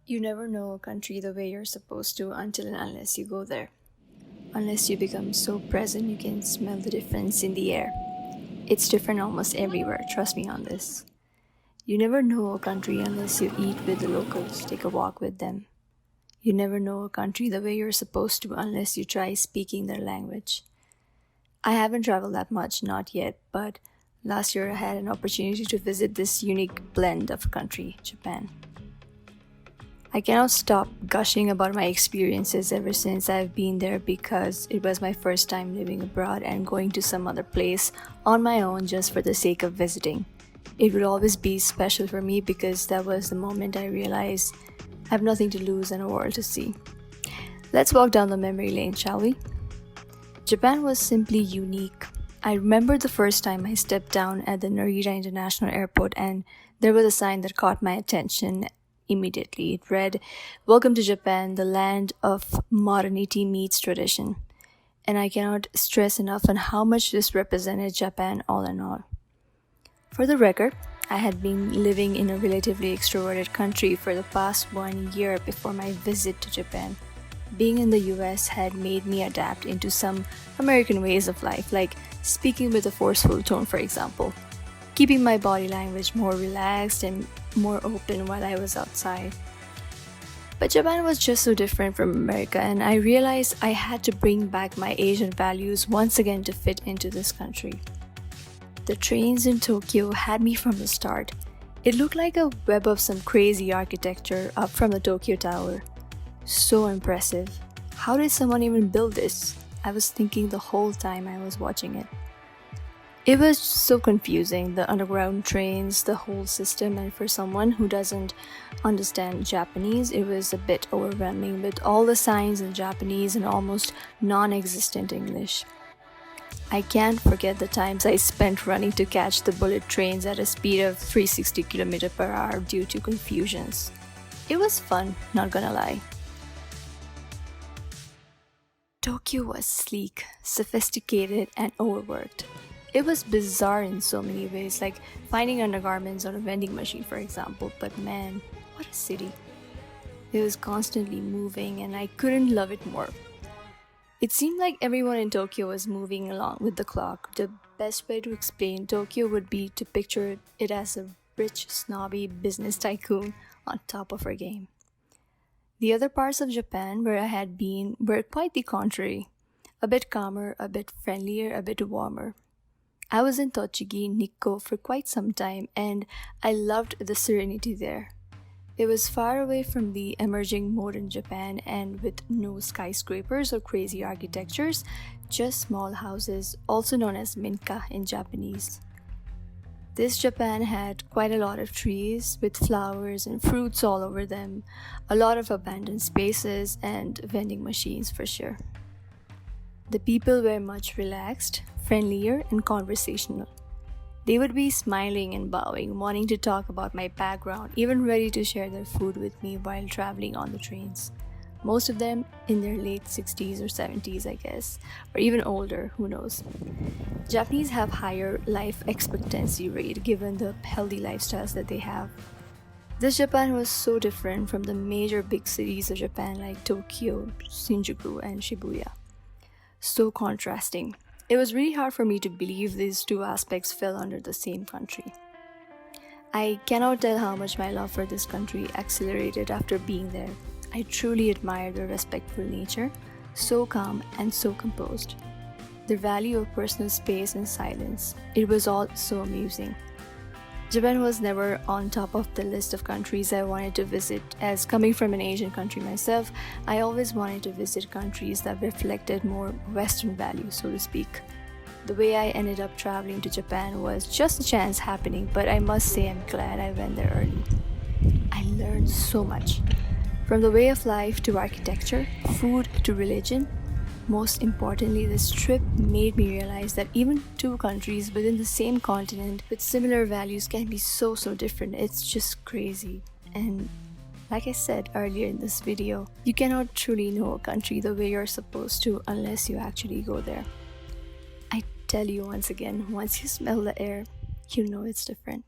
You never know a country the way you're supposed to until and unless you go there. Unless you become so present you can smell the difference in the air. It's different almost everywhere, trust me on this. You never know a country unless you eat with the locals, take a walk with them. You never know a country the way you're supposed to unless you try speaking their language. I haven't traveled that much, not yet, but last year I had an opportunity to visit this unique blend of a country, Japan. I cannot stop gushing about my experiences ever since I've been there because it was my first time living abroad and going to some other place on my own just for the sake of visiting. It will always be special for me because that was the moment I realized I have nothing to lose and a world to see. Let's walk down the memory lane, shall we? Japan was simply unique. I remember the first time I stepped down at the Narita International Airport and there was a sign that caught my attention immediately. It read, "Welcome to Japan, the land of modernity meets tradition." And I cannot stress enough on how much this represented Japan all in all. For the record, I had been living in a relatively extroverted country for the past 1 year before my visit to Japan. Being in the US had made me adapt into some American ways of life, like speaking with a forceful tone, for example, keeping my body language more relaxed and more open while I was outside. But Japan was just so different from America, and I realized I had to bring back my Asian values once again to fit into this country. The trains in Tokyo had me from the start. It looked like a web of some crazy architecture up from the Tokyo Tower. So impressive. How did someone even build this? I was thinking the whole time I was watching it. It was so confusing, the underground trains, the whole system, and for someone who doesn't understand Japanese, it was a bit overwhelming with all the signs in Japanese and almost non-existent English. I can't forget the times I spent running to catch the bullet trains at a speed of 360 km per hour due to confusions. It was fun, not gonna lie. Tokyo was sleek, sophisticated, and overworked. It was bizarre in so many ways, like finding undergarments on a vending machine, for example, but man, what a city. It was constantly moving, and I couldn't love it more. It seemed like everyone in Tokyo was moving along with the clock. The best way to explain Tokyo would be to picture it as a rich, snobby business tycoon on top of her game. The other parts of Japan where I had been were quite the contrary. A bit calmer, a bit friendlier, a bit warmer. I was in Tochigi, Nikko for quite some time and I loved the serenity there. It was far away from the emerging modern Japan and with no skyscrapers or crazy architectures, just small houses, also known as minka in Japanese. This Japan had quite a lot of trees with flowers and fruits all over them, a lot of abandoned spaces and vending machines for sure. The people were much relaxed, friendlier, and conversational. They would be smiling and bowing, wanting to talk about my background, even ready to share their food with me while traveling on the trains. Most of them in their late 60s or 70s, I guess, or even older, who knows. Japanese have higher life expectancy rate given the healthy lifestyles that they have. This Japan was so different from the major big cities of Japan like Tokyo, Shinjuku, and Shibuya. So contrasting. It was really hard for me to believe these two aspects fell under the same country. I cannot tell how much my love for this country accelerated after being there. I truly admire their respectful nature, so calm and so composed. Their value of personal space and silence. It was all so amusing. Japan was never on top of the list of countries I wanted to visit, as coming from an Asian country myself, I always wanted to visit countries that reflected more Western values, so to speak. The way I ended up traveling to Japan was just a chance happening, but I must say I'm glad I went there early. I learned so much. From the way of life to architecture, food to religion. Most importantly, this trip made me realize that even two countries within the same continent with similar values can be so different. It's just crazy. And like I said earlier in this video, you cannot truly know a country the way you're supposed to unless you actually go there. I tell you once again, once you smell the air, you know it's different.